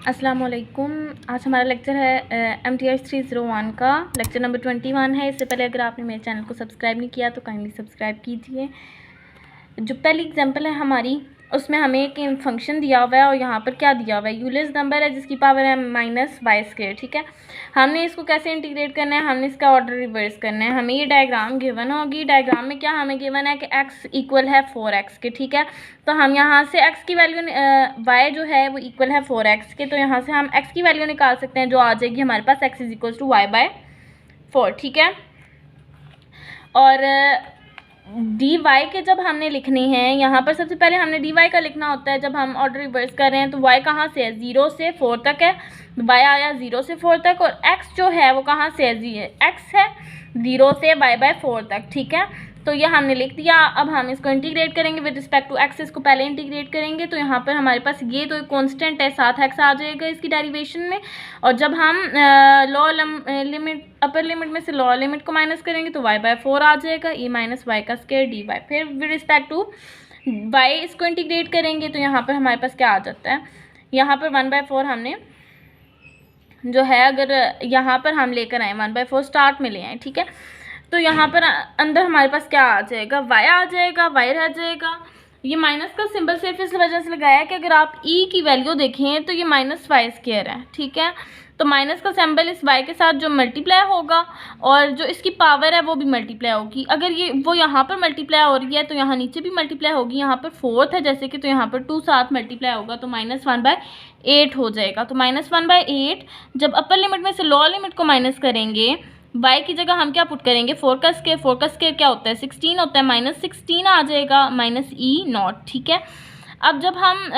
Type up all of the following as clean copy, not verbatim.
अस्सलाम वालेकुम। आज हमारा लेक्चर है MTH 301 का लेक्चर नंबर 21 है। इससे पहले अगर आपने मेरे चैनल को सब्सक्राइब नहीं किया तो काइंडली सब्सक्राइब कीजिए। जो पहली एग्जांपल है हमारी, उसमें हमें एक फंक्शन दिया हुआ है और यहाँ पर क्या दिया हुआ है, यूलर्स नंबर है जिसकी पावर है -y²। ठीक है, हमने इसको कैसे इंटीग्रेट करना है, हमने इसका ऑर्डर रिवर्स करना है। हमें ये डायग्राम गिवन होगी। डायग्राम में क्या हमें गिवन है कि x इक्वल है 4x के। ठीक है, तो हम यहाँ से x की वैल्यू y जो है वो इक्वल है 4x के, तो यहाँ से हम x की वैल्यू निकाल सकते हैं जो आ जाएगी हमारे पास x is equal to y/4। ठीक है, और dy के जब हमने लिखनी है, यहाँ पर सबसे पहले हमने dy का लिखना होता है जब हम ऑर्डर रिवर्स कर रहे हैं। तो y कहाँ से है, 0 से 4 तक है। y आया 0 से 4 तक, और x जो है वो कहाँ से है, x है 0 से y/4 तक। ठीक है, तो ये हमने लिख दिया। अब हम इसको इंटीग्रेट करेंगे विद रिस्पेक्ट टू x। इसको पहले इंटीग्रेट करेंगे तो यहाँ पर हमारे पास ये तो कांस्टेंट है, साथ x आ जाएगा इसकी डेरिवेशन में। और जब हम अपर लिमिट में से लोअर लिमिट को माइनस करेंगे तो y/4 आ जाएगा, e माइनस y का स्क्वायर dy। फिर विद रिस्पेक्ट टू y इसको इंटीग्रेट करेंगे तो यहाँ पर हमारे पास क्या आ जाता है, यहाँ पर 1/4 हमने जो है, अगर यहाँ पर हम लेकर आए 1/4 स्टार्ट में ले आए। ठीक है, तो यहाँ पर अंदर हमारे पास क्या आ जाएगा, y आ जाएगा, y रह जाएगा। ये माइनस का सिंबल सिर्फ इस वजह से लगाया कि अगर आप e की वैल्यू देखें तो ये -y² है। ठीक है, तो माइनस का सिंबल इस y के साथ जो मल्टीप्लाई होगा और जो इसकी पावर है वो भी मल्टीप्लाई होगी। अगर ये वो यहाँ पर मल्टीप्लाई हो रही है तो यहाँ नीचे भी मल्टीप्लाई होगी। यहाँ पर 4th है जैसे कि, तो यहाँ पर 2 साथ मल्टीप्लाई होगा तो -1/8 हो जाएगा। तो -1/8 जब अपर लिमिट में से लोअर लिमिट को माइनस करेंगे, y की जगह हम क्या पुट करेंगे, 4 का स्क्वायर क्या होता है, 16 होता है, -16 आ जाएगा -e0। ठीक है, अब जब हम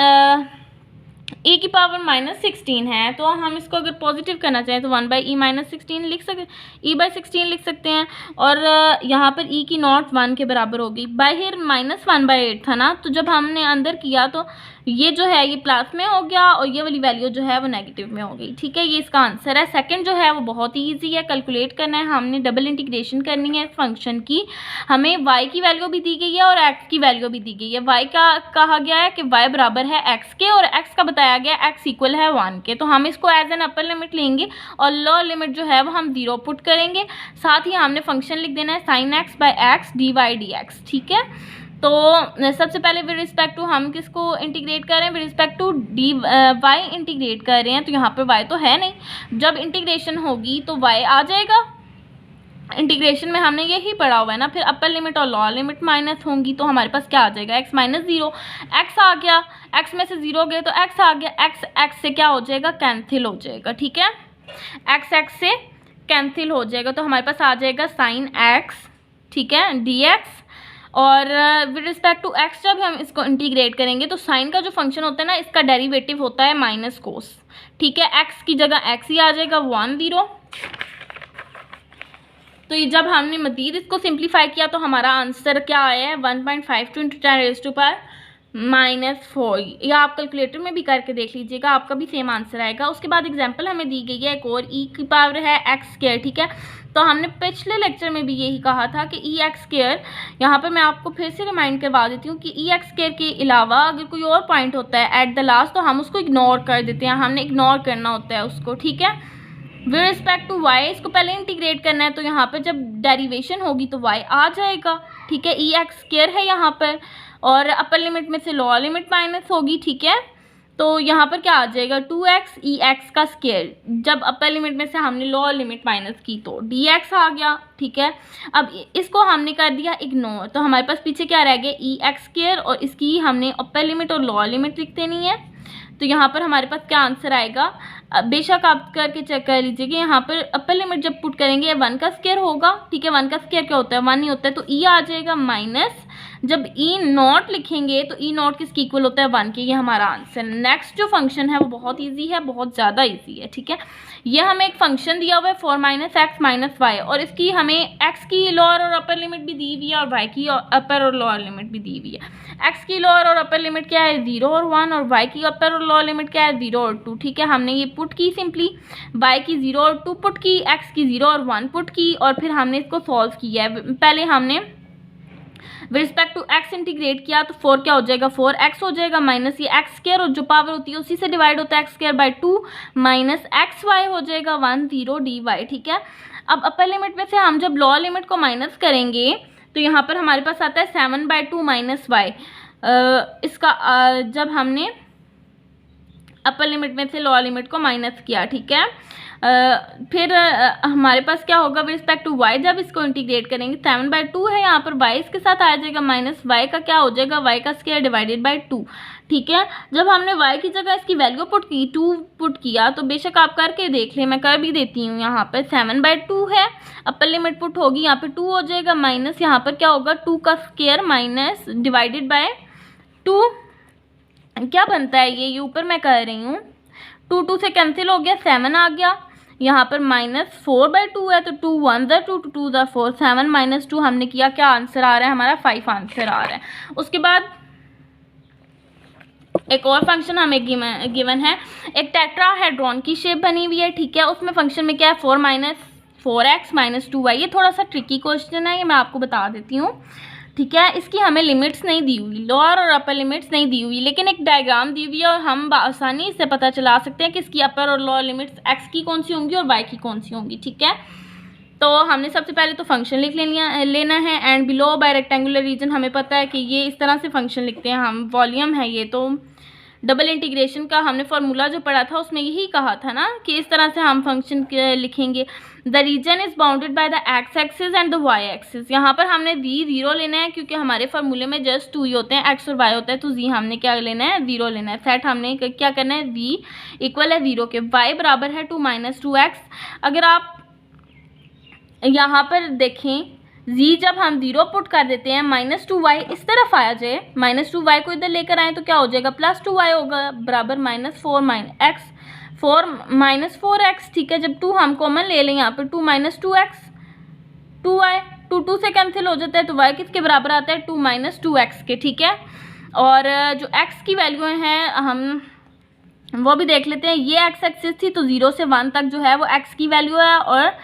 e की पावर -16 है तो हम इसको अगर पॉजिटिव करना चाहें तो 1/e-16 लिख सकते, e/16 लिख सकते हैं। और यहाँ पर e की नॉट 1 के बराबर होगी। बाहर -1/8 था ना, तो जब हमने अंदर किया तो ये जो है ये प्लस में हो गया और ये वाली वैल्यू जो है वो नेगेटिव में हो गई। ठीक है, ये इसका आंसर है। सेकंड जो है वो बहुत ही ईजी है, कैलकुलेट करना है। हमने डबल इंटीग्रेशन करनी है फंक्शन की। हमें y की वैल्यू भी दी गई है और x की वैल्यू भी दी गई है। y का कहा गया है कि y बराबर है x के, और x का बताया गया x इक्वल है 1 के। तो हम इसको एज एन अपर लिमिट लेंगे और लोअर लिमिट जो है वो हम 0 पुट करेंगे। साथ ही हमने फंक्शन लिख देना है sin x/x dy/dx। ठीक है, तो सबसे पहले विद रिस्पेक्ट टू हम किसको इंटीग्रेट कर रहे हैं, with respect to y integrate कर रहे हैं। तो यहाँ पर y तो है नहीं, जब इंटीग्रेशन होगी तो y आ जाएगा। इंटीग्रेशन में हमने यही पढ़ा हुआ है ना। फिर अपर लिमिट और लोअर लिमिट माइनस होंगी तो हमारे पास क्या आ जाएगा, x -0, x आ गया, x में से 0 गए तो x आ गया, x से क्या हो जाएगा, कैंसिल हो जाएगा। ठीक है, x से कैंसिल हो जाएगा तो हमारे पास आ जाएगा sin x। ठीक है, dx। और विद रिस्पेक्ट टू x जब हम इसको इंटीग्रेट करेंगे तो साइन का जो फंक्शन होता है ना, इसका डेरिवेटिव होता है -cos। ठीक है, x की जगह x ही आ जाएगा 1 0। तो ये जब हमने मज़ीद इसको सिंप्लीफाई किया तो हमारा आंसर क्या आया है, 1.52 × 10⁻⁴। या आप कैलकुलेटर में भी करके देख लीजिएगा, आपका भी सेम आंसर आएगा। उसके बाद एग्जांपल हमें दी गई है एक और, e की पावर है x²। ठीक है, तो हमने पिछले लेक्चर में भी यही कहा था कि e(x²), यहाँ पर मैं आपको फिर से रिमाइंड करवा देती हूँ कि e(x² के अलावा अगर कोई और पॉइंट होता है एट द लास्ट तो हम उसको इग्नोर कर देते हैं, हमने इग्नोर करना होता है उसको। ठीक है, विद रिस्पेक्ट टू y इसको पहले इंटीग्रेट करना है तो यहाँ पर जब डेरिवेशन होगी तो y आ जाएगा। ठीक है, e(x² है यहाँ पर, और अपर लिमिट में से लोअर लिमिट माइनस होगी। ठीक है, तो यहाँ पर क्या आ जाएगा, 2x e(x) का स्क्वायर। जब अपर लिमिट में से हमने लोअर लिमिट माइनस की तो dx आ गया। ठीक है, अब इसको हमने कर दिया इग्नोर, तो हमारे पास पीछे क्या रह गया, e(x²), और इसकी हमने अपर लिमिट और लोअर लिमिट लिख देनी है। तो यहाँ पर हमारे पास क्या आंसर आएगा, बेशक आप करके चेक कर लीजिए कि यहाँ पर अपर लिमिट जब पुट करेंगे 1 का स्क्वायर होगा। ठीक है, 1 का स्क्वायर क्या होता है, 1 ही होता है, तो e आ जाएगा माइनस, जब e0 लिखेंगे तो e0 किसके इक्वल होता है, 1 के। ये हमारा आंसर। नेक्स्ट जो फंक्शन है वो बहुत ईजी है, बहुत ज़्यादा ईजी है। ठीक है, ये हमें एक फंक्शन दिया हुआ है 4 - x - y, और इसकी हमें x की लोअर और अपर लिमिट भी दी हुई है और y की अपर और लोअर लिमिट भी दी हुई है। x की लोअर और अपर लिमिट क्या है, 0 और 1, और y की अपर और लोअर लिमिट क्या है, 0 और 2। ठीक है, हमने ये पुट की सिंपली, y की 0 और 2 पुट की, x की 0 और 1 पुट की, और फिर हमने इसको सॉल्व किया है। पहले हमने with respect to x integrate किया तो 4 क्या हो जाएगा, 4x हो जाएगा, माइनस ये एक्स स्क्वायर और जो पावर होती है उसी से डिवाइड होता है, x square by 2 minus x y हो जाएगा 10 dy, ठीक है। अब अपर लिमिट में से हम जब लोअर लिमिट को माइनस करेंगे तो यहाँ पर हमारे पास आता है 7/2 माइनस वाई। इसका जब हमने अपर लिमिट में से लोअर लिमिट को माइनस किया, ठीक है। फिर हमारे पास क्या होगा विद रिस्पेक्ट टू y, जब इसको इंटीग्रेट करेंगे 7/2 है यहाँ पर, y इसके साथ आ जाएगा माइनस y का क्या हो जाएगा, y का स्क्वायर डिवाइडेड बाई 2, ठीक है। जब हमने y की जगह इसकी वैल्यू पुट की 2 पुट किया तो बेशक आप करके देख लें, मैं कर भी देती हूँ। यहाँ पर 7/2 है, अपर लिमिट पुट होगी, यहाँ पे 2 हो जाएगा, माइनस यहाँ पर क्या होगा 2 का स्क्वायर माइनस डिवाइडेड बाय 2, क्या बनता है ये ऊपर मैं कह रही हूँ 2 से कैंसिल हो गया, 7 आ गया। यहाँ पर -4/2 है तो 2 1 ज़ा 2 2 ज़ा 4, 7 माइनस 2 हमने किया, क्या आंसर आ रहा है हमारा 5 आंसर आ रहा है। उसके बाद एक और फंक्शन हमें गिवन है, एक टेट्राहेड्रॉन की शेप बनी हुई है, ठीक है। उसमें फंक्शन में क्या है 4-4x - 2y। ये थोड़ा सा ट्रिकी क्वेश्चन है, ये मैं आपको बता देती हूँ, ठीक है। इसकी हमें लिमिट्स नहीं दी हुई, लोअर और अपर लिमिट्स नहीं दी हुई, लेकिन एक डायग्राम दी हुई है और हम आसानी से पता चला सकते हैं कि इसकी अपर और लोअर लिमिट्स x की कौन सी होंगी और y की कौन सी होंगी, ठीक है। तो हमने सबसे पहले तो फंक्शन लिख लेना है, and below bye rectangular reason हमें पता है कि ये इस तरह से फंक्शन लिखते हैं हम, वॉल्यूम है ये, तो डबल इंटीग्रेशन का हमने फार्मूला जो पढ़ा था उसमें यही कहा था ना कि इस तरह से हम फंक्शन लिखेंगे। The region is bounded by the x axis and the y axis. यहाँ पर हमने v 0 लेना है क्योंकि हमारे फार्मूले में जस्ट 2 ही होते हैं, x और y होता है, तो z हमने क्या लेना है 0 लेना है। सेट हमने क्या करना है, v इक्वल है 0 के, y बराबर है 2 - 2x। अगर आप यहाँ पर देखें z जब हम 0 पुट कर देते हैं -2y इस तरफ आया जाए, -2y को इधर लेकर आए तो क्या हो जाएगा +2y होगा बराबर -4x, ठीक है। जब 2 हम कॉमन ले लें यहाँ पर 2 - 2x 2y 2 से कैंसिल हो जाता है तो y किसके बराबर आता है 2 - 2x के, ठीक है। और जो x की वैल्यू हैं हम वो भी देख लेते हैं। ये x एक्सिस थी तो 0 से 1 तक जो है वो x की वैल्यू है, और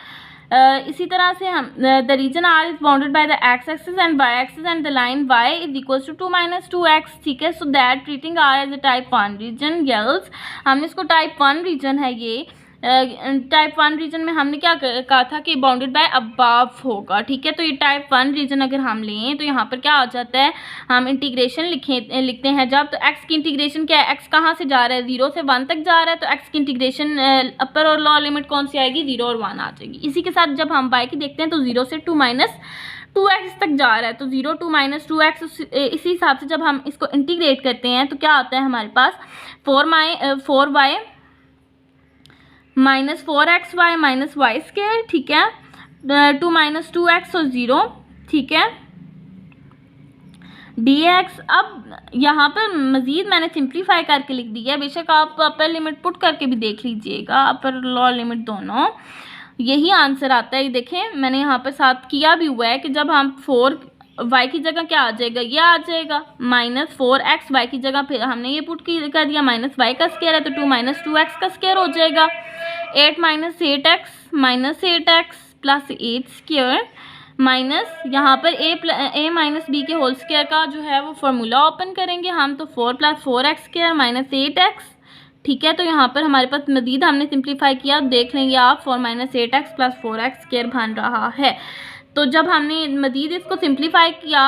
इसी तरह से हम the region R is bounded by the x axis and y axis and the line y is equal to 2 - 2x, ठीक है। So that treating R as a type 1 रीजन, यस हमने इसको टाइप 1 रीजन है ये। टाइप 1 रीजन में हमने क्या कहा था कि बाउंडेड बाय अबव होगा, ठीक है। तो ये टाइप 1 रीजन अगर हम लें तो यहाँ पर क्या आ जाता है, हम इंटीग्रेशन लिखते हैं जब, तो x की इंटीग्रेशन क्या है, x कहाँ से जा रहा है 0 से 1 तक जा रहा है, तो x की इंटीग्रेशन अपर और लोअर लिमिट कौन सी आएगी 0 और 1 आ जाएगी। इसी के साथ जब हम y की देखते हैं तो 0 से 2 - 2x तक जा रहा है, तो 0 2 - 2x। इसी हिसाब से जब हम इसको इंटीग्रेट करते हैं तो क्या आता है हमारे पास 4y -4xy - y स्क्वायर, ठीक है। 2 - 2x और 0, ठीक है, dx। अब यहाँ पर मज़ीद मैंने सिंप्लीफाई करके लिख दिया है, बेशक आप अपर लिमिट पुट करके भी देख लीजिएगा, अपर लोअर लिमिट दोनों, यही आंसर आता है। ये देखें मैंने यहाँ पर साथ किया भी हुआ है कि जब हम 4y की जगह क्या आ जाएगा, ये आ जाएगा -4xy की जगह फिर हमने ये पुट कर दिया, -y का स्क्वायर है तो 2 - 2x का स्क्वायर हो जाएगा, 8 - 8x प्लस 8 स्क्वायर माइनस यहाँ पर a - b के होल स्क्वायर का जो है वो फार्मूला ओपन करेंगे हम, तो 4 + 4x स्क्वायर - 8x, ठीक है। तो यहाँ पर हमारे पास मज़ीद हमने सिंप्लीफाई किया, देख लेंगे आप 4 - 8x + 4x स्क्वायर बन रहा है। तो जब हमने मज़ीद इसको सिंप्लीफाई किया,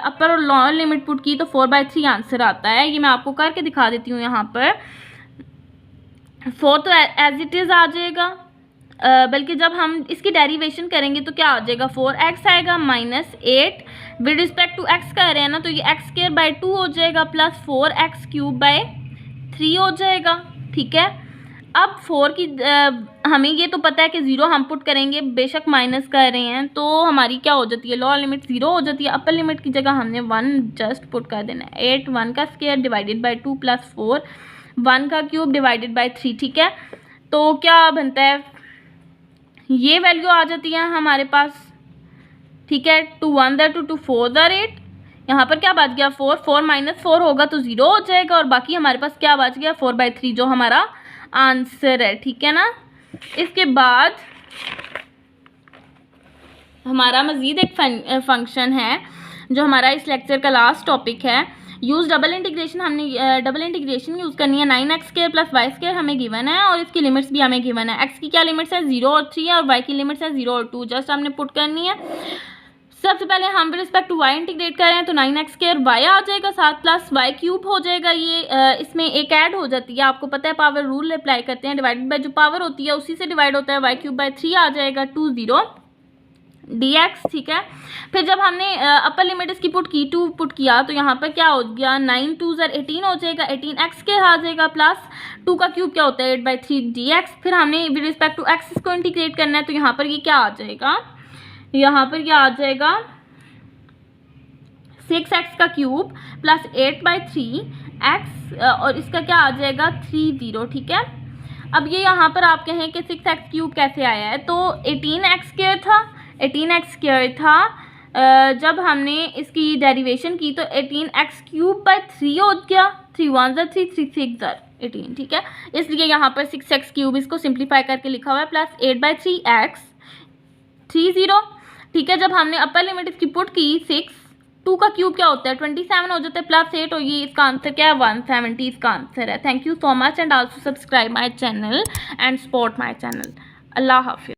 अपर और लोअर लिमिट पुट की, तो 4/3 आंसर आता है। ये मैं आपको करके दिखा देती हूँ। यहाँ पर 4 तो एज इट इज़ आ जाएगा, बल्कि जब हम इसकी डेरिवेशन करेंगे तो क्या आ जाएगा 4x आएगा -8 विद रिस्पेक्ट टू x कह रहे हैं ना, तो ये x² 2 हो जाएगा प्लस 4x³ 3 हो जाएगा, ठीक है। अब 4 की हमें ये तो पता है कि 0 हम पुट करेंगे, बेशक माइनस कर रहे हैं तो हमारी क्या हो जाती है, लोअर लिमिट 0 हो जाती है, अपर लिमिट की जगह हमने 1 जस्ट पुट कर देना है। 8 1 का स्क्वायर डिवाइडेड बाय 2 प्लस 4 1 का क्यूब डिवाइडेड बाय 3, ठीक है। तो क्या बनता है, ये वैल्यू आ जाती है हमारे पास, ठीक है। 2 1 2 2 4 8, यहाँ पर क्या बच गया 4 4 - 4 होगा तो 0 हो जाएगा, और बाकी हमारे पास क्या बच गया 4/3 जो हमारा आंसर है, ठीक है ना। इसके बाद हमारा मज़ीद एक फंक्शन है जो हमारा इस लेक्चर का लास्ट टॉपिक है। यूज़ डबल इंटीग्रेशन, हमने डबल इंटीग्रेशन यूज़ करनी है। 9x² + y² हमें गिवन है और इसकी लिमिट्स भी हमें गिवन है। x की क्या लिमिट्स है 0 और 3 और y की लिमिट्स है 0 और 2। जस्ट हमने पुट करनी है। सबसे पहले हम with respect to y integrate कर रहे हैं तो 9x² y आ जाएगा, 7 + y³ हो जाएगा। ये इसमें एक ऐड हो जाती है, आपको पता है पावर रूल अप्लाई करते हैं, डिवाइडेड बाय जो पावर होती है उसी से डिवाइड होता है। y³ / 3 आ जाएगा 20 dx, ठीक है। फिर जब हमने अपर लिमिट इसकी पुट किया तो यहाँ पर क्या हो गया, 9 × 2 = 18 हो जाएगा, 18x² आ जाएगा प्लस 2 का क्यूब क्या होता है 8/3 dx। फिर हमने विद रिस्पेक्ट टू x इसको इंटीग्रेट करना है तो यहाँ पर ये क्या आ जाएगा, यहाँ पर क्या आ जाएगा 6x³ + 8/3x और इसका क्या आ जाएगा 30, ठीक है। अब ये यहाँ पर आप कहें कि 6x³ कैसे आया है, तो 18x² था, 18x² था। जब हमने इसकी डेरिवेशन की तो 18x³ / 3 हो गया, 3 × 1 = 3, 3 × 6 = 18, ठीक है। इसलिए यहाँ पर 6x³ इसको सिंप्लीफाई करके लिखा हुआ है प्लस 8/3x 30, ठीक है। जब हमने अपर लिमिट इसकी पुट की 6, 2 का क्यूब क्या होता है 27 हो जाता है प्लस 8 और ये इसका आंसर क्या है 170 इसका आंसर है। Thank you so much and also subscribe my channel and support my channel. अल्लाह हाफिज़।